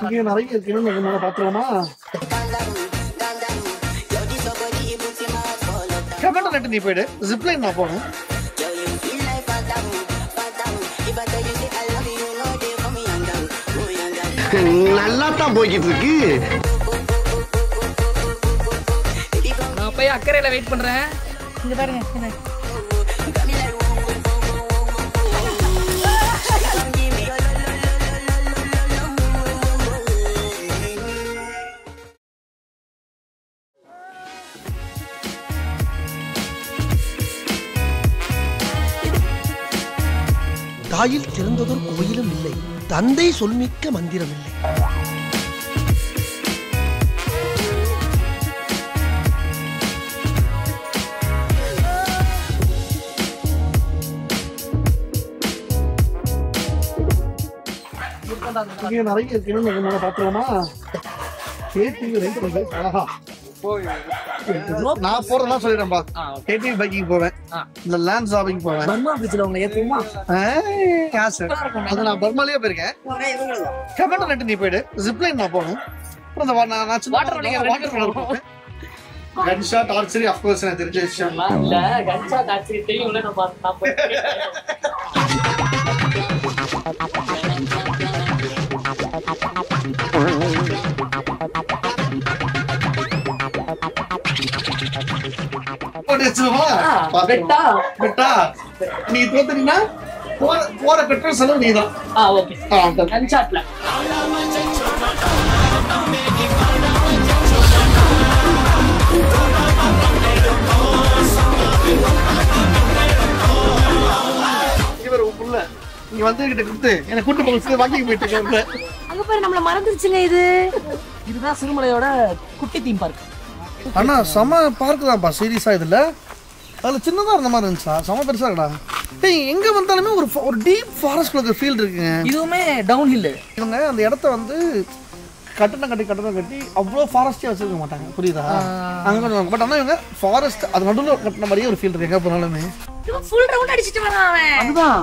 இங்க நிறைய இருக்குன்னு பாத்துக்கலாமா? கமெண்ட் நட்டு நீ போயிடு. ஜிப்லைன் நான் போகணும். நல்லா தான் போய்கிட்டு இருக்கு. நான் போய் அக்கறையில வெயிட் பண்றேன். இங்க பாருங்க. தாயில் சிறந்ததொரு கோயிலும் இல்லை, தந்தை சொல்மிக்க மந்திரம் இல்லை. இங்க நிறைய இருக்குன்னு பாத்துக்கலாமா? நான் போறதெல்லாம் சொல்லிடுறேன்பா. கேடிவி பைக்கிங் போவேன், இந்த லேண்ட் ஷாப்பிங் போவேன். அது நான் பர்மாலேயே போயிருக்கேன். கமெண்ட் நட்டு நீ போயிடு. ஜிப்லைன் நான் போகணும். கன்ஷாட் ஆர்ச்சரி ஆஃப் கோர்ஸ் எனக்கு தெரிஞ்ச விஷயம். கன்ஷாட் ஆர்ச்சரி தெரியும்ல. நான் நீ தோத்துறீங்கன்னா போற பெட்ரோல் செலவு நீதான். கன்ஷாட்ல இவர் புள்ள இங்க வந்து கிட்ட கொடுத்து எனக்கு கூட்டு போக வாக்கிங் போயிட்டு இருக்காங்க. அங்க பாரு நம்மள மறந்துருச்சுங்க. இதுதான் சிறுமலையோட குட்டி தீம் பார்க். அண்ணா செம பார்க் தான்ப்பா. சீரியஸா இதுல அதுல சின்னதா இருந்த மாதிரி இருந்துச்சா? செம பெருசா இருக்கடா. எங்க வந்தாலுமே ஒரு டீப் ஃபாரஸ்ட் ஃபீல் இருக்குங்க. இதுவுமே டவுன் ஹில். இவங்க அந்த இடத்த வந்து கட்டணம் கட்டி அவ்வளோ ஃபாரஸ்டே வச்சிருக்க மாட்டாங்க, புரியுதா? அங்க பட் ஆனால் இவங்க ஃபாரஸ்ட் அது நடுவில் கட்டின மாதிரியே ஒரு ஃபீல் இருக்கு எங்க போனாலுமே. ஃபுல் ரவுண்ட் அடிச்சிட்டு வரான் அவன். அதுதான்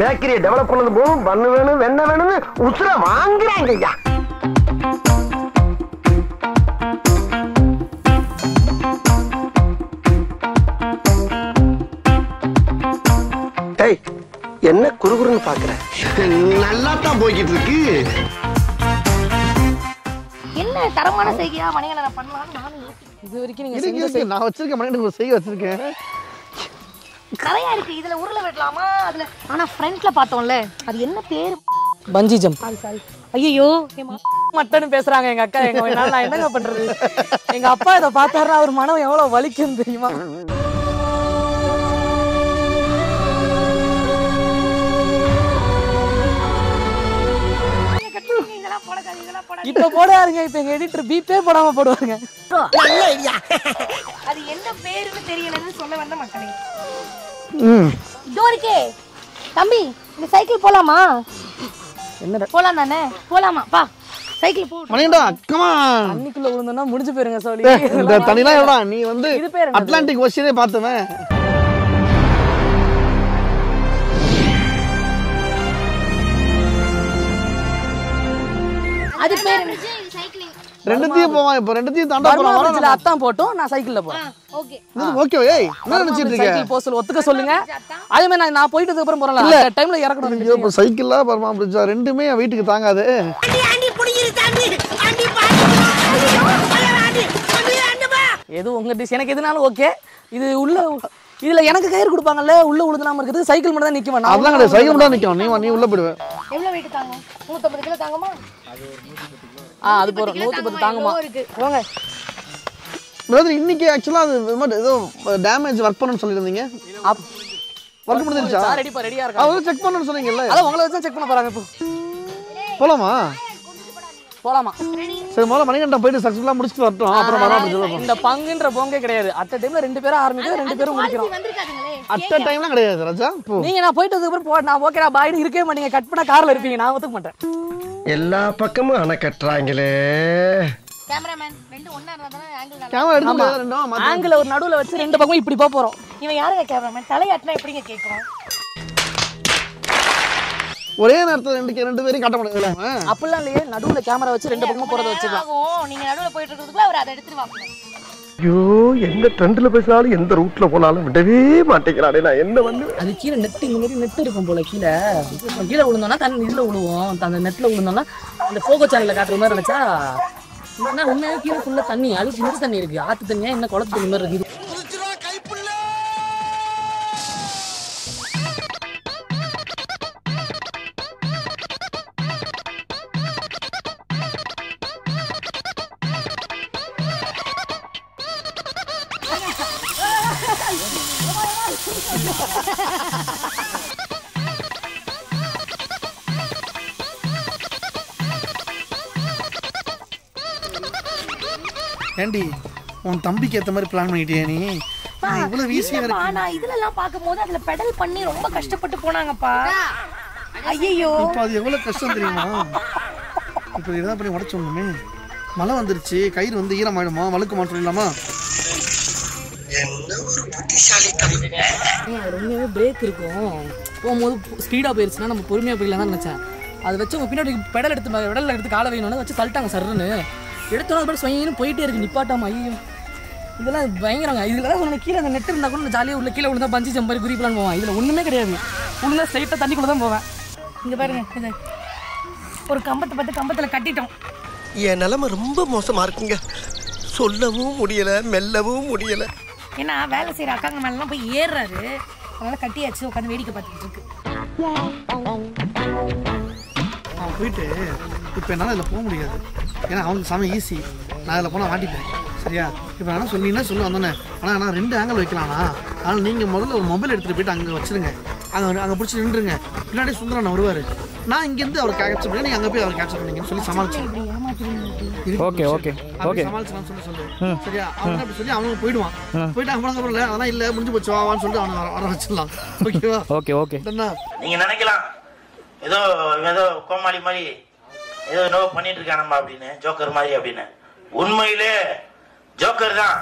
பேக்கரியை டெவலப் பண்ணது போதும், பண்ணு வேணும் வெண்ண வேணும்னு உசுர வாங்குறாங்க ஐயா. என்ன குறுகுறுன்னு பாக்குற? நல்லா தான் போய்கிட்டு இருக்கு. என்ன தரமான செய்கையா மணிகளை பண்ணலாம். நானும் இது வரைக்கும் நீங்க நான் வச்சிருக்கேன் மணிக்கு ஒரு செய்ய வச்சிருக்கேன். நிறைய இருக்கு. இதுல உருளை விடலாமா? அதுல ஆனா ஃப்ரண்ட்ல பார்த்தோம்ல, அது என்ன பேரு? பஞ்சி ஜம்ப். சாரி. ஐயோ மட்டன்னு பேசுறாங்க எங்க அக்கா. நான் என்னங்க பண்றது? எங்க அப்பா இதை பார்த்தாருன்னா அவர் மனம் எவ்வளவு வலிக்கும் தெரியுமா? இப்ப போடாருங்க. இப்ப எங்க எடிட்டர் பீப்பே போடாம போடுவாங்க. அது என்ன பேருன்னு தெரியலன்னு சொல்ல வந்த மக்களே. இதோ இருக்கே தம்பி, இந்த சைக்கிள் போலாமா? என்ன போலாம் தானே? போலாமா பா? சைக்கிள் போ. மணிடா கமா. தண்ணிக்குள்ள விழுந்தோம்னா முடிஞ்சு போயிருங்க சோலி. இந்த தண்ணிலாம் எவ்வளோ? நீ வந்து அட்லாண்டிக் ஓஷனே பார்த்தவன். அது பேர் ரெண்டுத்தையும் போவான். இப்போ ரெண்டுத்தையும் தாண்ட போறோம். அத்தான் போட்டோம். நான் சைக்கிள்ல போறேன். Okay okay. ஏய் என்ன நினைச்சிட்டு இருக்க? சைக்கிள் போஸ்ல ஒத்துக்க சொல்லுங்க. அதே மாதிரி நான் போயிட்டதுக்கு அப்புறம் போறேன்ல, அந்த டைம்ல இறக்கணும். ஐயோ இப்போ சைக்கிள்ல பர்மா பிடிச்சா ரெண்டுமே என் வீட்டுக்கு தாங்காது. எது உங்க டிஷ், எனக்கு எதுனாலும் ஓகே. இது உள்ள இதுல எனக்கு கயிறு கொடுப்பாங்கல்ல, உள்ள உழுதுனாம இருக்குது. சைக்கிள் மட்டும் தான் நிக்க வேண்டாம். அதான் கிடையாது, சைக்கிள் மட்டும் தான் நிக்கும். நீ உள்ள போடுவே. எவ்வளவு வெயிட் தாங்கும்? 150 கிலோ தாங்குமா? அது போறோம். 110 தாங்குமா? போங்க. பிரதர் இன்னைக்கு ஆக்சுவலா அது ஏதோ டேமேஜ் ஒர்க் பண்ணனும் சொல்லிருந்தீங்க. ஒர்க் முடிஞ்சிருச்சா? ரெடியா இருக்கா? அவள செக் பண்ணனும் சொன்னீங்கல்ல. அத உங்கள வச்சு செக் பண்ண போறாங்க இப்போ. போலாமா? போலாமா? சரி முதல்ல மணிகண்டம் போயிட்டு சக்சஸ்ஃபுல்லா முடிச்சிட்டு வரட்டும். அப்புறம் வரலாம் அப்படி சொல்லுவோம். இந்த பங்குன்ற போங்கே கிடையாது. அட்ட டைம்ல ரெண்டு பேரும் ஆரம்பிக்கிறோம், ரெண்டு பேரும் முடிக்கிறோம். அட்ட டைம்ல கிடையாது ராஜா. நீங்க நான் போயிட்டதுக்கு அப்புறம் நான் ஓகேடா பாய்னு இருக்கவே மாட்டீங்க. கட் பண்ணா கார்ல இருப்பீங்க. நான் ஒத்துக்க மாட்டேன். எல்லா பக்கமும் அணை கட்டுறாங்களே. கேமராமேன் ரெண்டு ஒண்ணா இருந்தா ஆங்கிள் நல்லா. கேமரா எடுக்க முடியாது ரெண்டும். ஆங்கிள் ஒரு நடுவுல வச்சு ரெண்டு பக்கமும் இப்படி போறோம். இவன் யாருங்க கேமராமேன்? தலையாட்டினா எப்படிங்க கேக்குறோம்? ஒரே நேரத்துல ரெண்டு பேரையும் காட்ட முடியாது. அப்படிலாம் இல்லையே, நடுவுல கேமரா வச்சு 2 பக்கமும் போறத வச்சுக்கலாம். நீங்க நடுவுல போயிட்டு இருக்கிறதுக்குள்ள அவர் அதை எடுத்துட்டு வாங்க. ஐயோ எந்த ட்ரெண்ட்ல பேசினாலும் எந்த ரூட்ல போனாலும் விடவே மாட்டேங்கிறானே, நான் என்ன பண்ணுவேன்? அது கீழே நெட் இந்த மாதிரி நெட் இருக்கும் போல, கீழே விழுந்தோம்னா தண்ணி இதுல விழுவோம், அந்த நெட்ல விழுந்தோம்னா இந்த போகோ சேனல்ல காட்டுற மாதிரி நினைச்சா உண்மையாக கீழே ஃபுல்லா தண்ணி, அது சின்ன தண்ணி இருக்கு, ஆத்து தண்ணியா என்ன குளத்து தண்ணி மாதிரி இருக்குது. ஏண்டி உன் தம்பிக்கு ஏற்ற மாதிரி பிளான் பண்ணிட்டியா நீ? இவ்வளவு ஈஸியா இருக்கு. நான் இதெல்லாம் பார்க்கும்போது அதுல பெடல் பண்ணி ரொம்ப கஷ்டப்பட்டு போனாங்கப்பா. ஐயோ இப்போ அது எவ்வளவு கஷ்டம் தெரியுமா? இப்போ இதான் பண்ணி உடச்சோமே, மழை வந்துருச்சு, கயிறு வந்து ஈரமாயிடுமா, வழுக்குமான்னு சொல்லிடலாமா? உண்மையாவே பிரேக் இருக்கும், போகும்போது ஸ்பீடா போயிருச்சுன்னா நம்ம பொறுமையா போயிடலாம் தான் நினைச்சேன். அதை வச்சு உங்க பின்னாடி பெடல் எடுத்து காலை வைக்கணும்னு வச்சு தள்ளிட்டாங்க சர்ன்னு. எடுத்தோம் அது சொயின்னு போயிட்டே இருக்கு, நிப்பாட்டாம. ஐயோ இதெல்லாம் பயங்கரங்க. இதுல தான் சொன்ன கீழே அந்த நெட் இருந்தா கூட ஜாலியாக உள்ள கீழே விழுந்தா பஞ்சி ஜம்ப் மாதிரி குறிப்பிலான்னு போவேன். இதுல ஒண்ணுமே கிடையாது, உள்ள ஸ்ட்ரைட்டாக தண்ணிக்குள்ள தான் போவேன். இங்க பாருங்க, இது ஒரு கம்பத்தை பார்த்து கம்பத்துல கட்டிட்டோம். என் நிலைமை ரொம்ப மோசமா இருக்குங்க, சொல்லவும் முடியல மெல்லவும் முடியல. ஏன்னா வேலை செய்யற அக்காங்க மேலாம் போய் ஏறுறாரு, அதனால கட்டியாச்சு, உட்காந்து வேடிக்கை பார்த்துட்டு இருக்கு. அவன் போயிட்டு இப்போ என்னால் இதில் போக முடியாது, ஏன்னா அவனுக்கு செம ஈஸி, நான் அதில் போனால் மாட்டிப்பேன். சரியா? இப்போ ஆனால் சொன்னீங்கன்னா சொல்லு வந்தோன்னே, ஆனால் நான் 2 ஆங்கிள் வைக்கலாம்ண்ணா, ஆனால் நீங்கள் முதல்ல ஒரு மொபைல் எடுத்துகிட்டு போயிட்டு அங்கே வச்சுருங்க, அங்கே பிடிச்சி நின்றுங்க, பின்னாடி சுந்தரன் வருவார், நான் இங்கேருந்து அவர் கேப்சர் பண்ணி நீங்கள் அங்கே போய் அவர் கேப்சர் பண்ணிங்கன்னு சொல்லி சமாளிச்சேன். ஓகே ஓகே ஓகே சமாளிச்சலாம்னு சொல்லு. சரியா? அவன் அப்படி சொல்லி அவனுக்கு போயிடுவான், போயிட்டு அவங்க போனாங்க இல்லை அதெல்லாம் இல்லை முடிஞ்சு போச்சு வான்னு சொல்லிட்டு அவனை வர வச்சிடலாம். ஓகேவா? Okay okay. நீங்கள் நினைக்கலாம் ஏதோ கோமாளி மாதிரி ஏதோ என்னவோ பண்ணிட்டு இருக்கானம்மா அப்படின்னு, ஜோக்கர் மாதிரி அப்படின்னு. உண்மையிலே ஜோக்கர் தான்.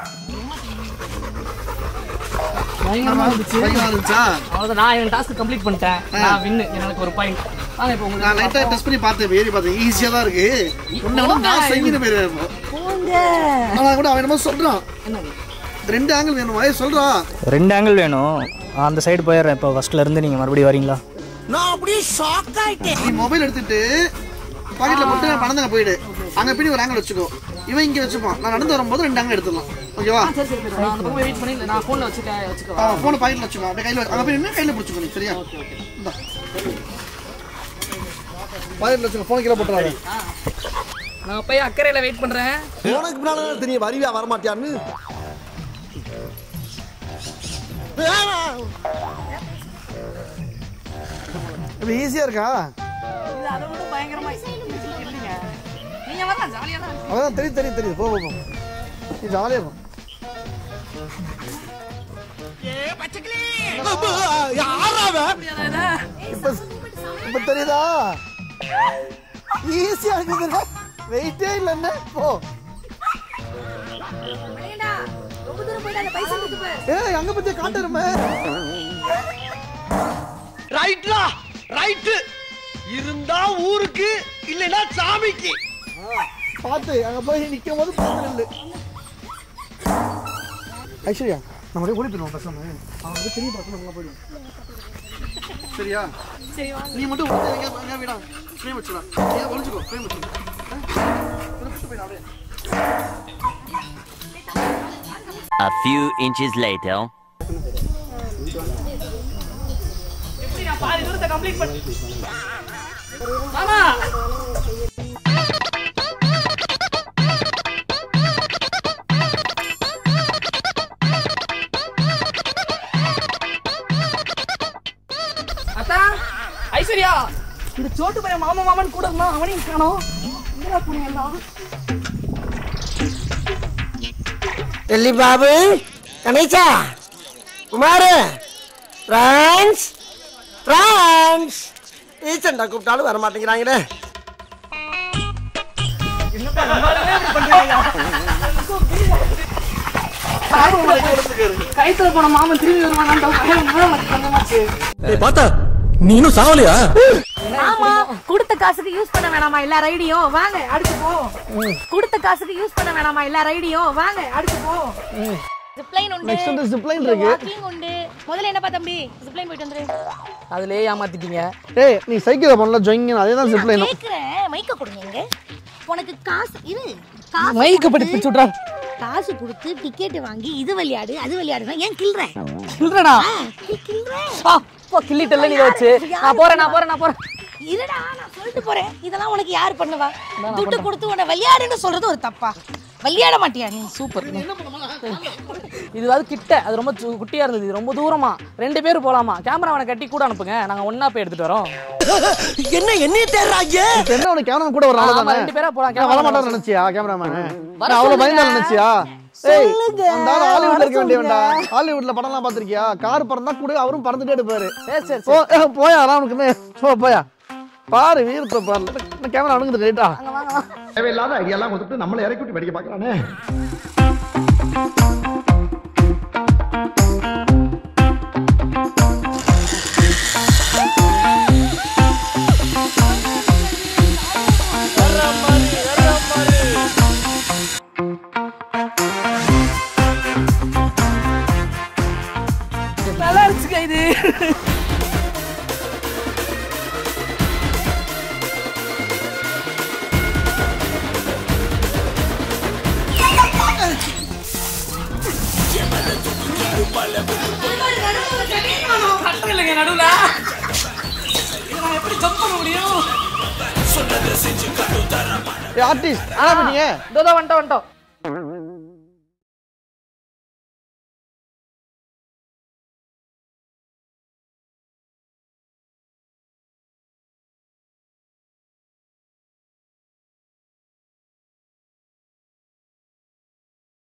அவ்வளோதான், நான் என் டாஸ்க் கம்ப்ளீட் பண்ணிட்டேன், நான் வின்னு, எனக்கு ஒரு பாயிண்ட். நான் லைட்டா டெஸ்ட் பண்ணி பார்த்தேன், ஏறி பார்த்தேன், ஈஸியா தான் இருக்கு. நான் செய்யணும் பேரு ஆனா கூட அவன் என்னமோ சொல்றான் 2 ஆங்கிள் வேணும், சொல்றான் 2 ஆங்கிள் வேணும். அந்த சைடு போயிடுறேன் இப்போ, ஃபர்ஸ்ட்ல இருந்து நீங்க மறுபடியும் வரீங்களா? நான் அப்படியே ஷாக் ஆயிட்டேன். நீ மொபைல் எடுத்துட்டு பாக்கெட்ல போட்டு பணந்தங்க போயிடு, அங்க பின்னாடி ஒரு ஆங்கிள் வச்சுக்கோ, இவன் இங்க வச்சுப்பான், நான் நடந்து வரும்போது 2 ஆங்கிள் எடுத்துடலாம். ஓகேவா? அந்த பக்கம் வெயிட் பண்ணி நான் ஃபோன்ல வச்சுக்கோ, ஃபோனை பாக்கெட்ல வச்சுக்கோ, அப்படியே கையில அங்க போய் நின்னு கையில பிடிச்சுக்கோ நீ. சரியா? இந்தா பாக்கெட்ல வச்சுக்கோ, ஃபோன் கீழே போட்டுறாரு. நான் போய் அக்கறையில வெயிட் பண்றேன். உனக்கு பின்னால தெரியும் வருவியா வரமாட்டியான்னு. இது ஈஸியா இருக்கா? இது அதை விட பயங்கரமா இல்லைங்க. நீங்க வரலாம், ஜாலியா தான். அதான் தெரியுது போ நீ ஜாலியா இருக்கும். இப்ப தெரியுதா? ஈஸியா இருக்குது, வெயிட்டே இல்லைன்னு போ. ரொம்ப தூரம் போயிடாத, பைசா கொடுத்து போ. ஏய் அங்க பத்தி காட்டுறமே. ரைட்லா ரைட் இருந்தா ஊருக்கு இல்லனா சாமிக்கு. பாத்து அங்க போய் நிக்கும் போது பாத்து. ஐஸ்வர்யா நம்ம ஓடி போயிடுவோம் பசங்க, அவன் வந்து பெரிய பசங்க நல்லா போயிடுவோம். சரியா? சரி வாங்க. நீ மட்டும் எங்க விடா ஃப்ரேம் வச்சுடா, நீ ஒளிஞ்சுக்கோ, ஃப்ரேம் வச்சுக்கோ. அப்படியே A few inches later. எப்படி நான் பாதி தூரத்தை கம்ப்ளீட் பண்ணி. மாமா அத்தா, ஐஸ்வர்யா, இந்த சோட்டு பையன் மாமான்னு கூட இருந்தா அவனையும் காணோம். எங்கடா போனீங்களா? டெல்லி பாபு, கணேசா, குமார், பிரான்ஸ் ஈச்சண்டா கூப்பிட்டாலும் வர மாட்டேங்கிறாங்களே. கைத்துல போன மாமன் திரும்பி வருவானான்னு பார்த்தா நீ இன்னும் சாவலையா? ஆமா கொடுத்த காசுக்கு யூஸ் பண்ண வேணாமா எல்லா ரைடியும் வாங்க அடுத்து போ கொடுத்த காசுக்கு யூஸ் பண்ண வேணாமா எல்லா ரைடியும் வாங்க அடுத்து போ ஜிப்லைன் உண்டு நெக்ஸ்ட் வந்து ஜிப்லைன் இருக்கு வாக்கிங் உண்டு முதல்ல என்னப்பா தம்பி ஜிப்லைன் போயிட்டு வந்துரு அதுலயே ஏமாத்திட்டீங்க ஏய் நீ சைக்கிள் பண்ணல ஜொயிங்க அதே தான் ஜிப்லைன் கேக்குறேன் மைக்க கொடுங்க உனக்கு காசு இரு காசு மைக்க படி பிடிச்சு விட்றா காசு கொடுத்து டிக்கெட் வாங்கி இது விளையாடு அது விளையாடுனா ஏன் கில்ற கில்றடா கில்ற அப்பா கிள்ளிட்டல நீ வச்சு நான் போறேன் இருடா நான் சொல்லிட்டு போறேன் இதெல்லாம் உனக்கு யார் பண்ணுவா துட்டு கொடுத்து உன்னை விளையாடுன்னு சொல்றது ஒரு தப்பா விளையாட மாட்டியா நீ சூப்பர் இதுவாது கிட்ட அது ரொம்ப குட்டியா இருந்தது இது ரொம்ப தூரமா 2 பேர் போலாமா கேமராவனை கட்டி கூட அனுப்புங்க நாங்க ஒண்ணா போய் எடுத்துட்டு வரோம் என்ன தேடுறாங்க என்ன உனக்கு கேமரா கூட வர ஆமா, ஆளதானே 2 பேரா போலாம் நான் வர மாட்டேன்னு நினைச்சியா கேமராமேன் நான் அவ்வளவு பயந்தா நினைச்சியா ஏய் அந்த ஆளு ஹாலிவுட்ல இருக்க வேண்டியவன்டா ஹாலிவுட்ல படம்லாம் பாத்திருக்கியா கார் பறந்தா கூட அவரும் பறந்துட்டே இருப்பாரு சரி போயா அதான் உனக்கு போயா பாரு வீரத்தை பாரு கேமரா அணுங்குது ரைட்டா தேவையில்லாத ஐடியாலாம் கொடுத்துட்டு நம்மளை இறக்கி விட்டு படிக்க பாக்குறானே நல்லா இருந்துச்சுங்க இது நடுவுல எப்படி ஜம்ப் பண்ண முடியும் ஆர்டிஸ்ட் ஆனா பண்ணீங்க வந்துட்டோம்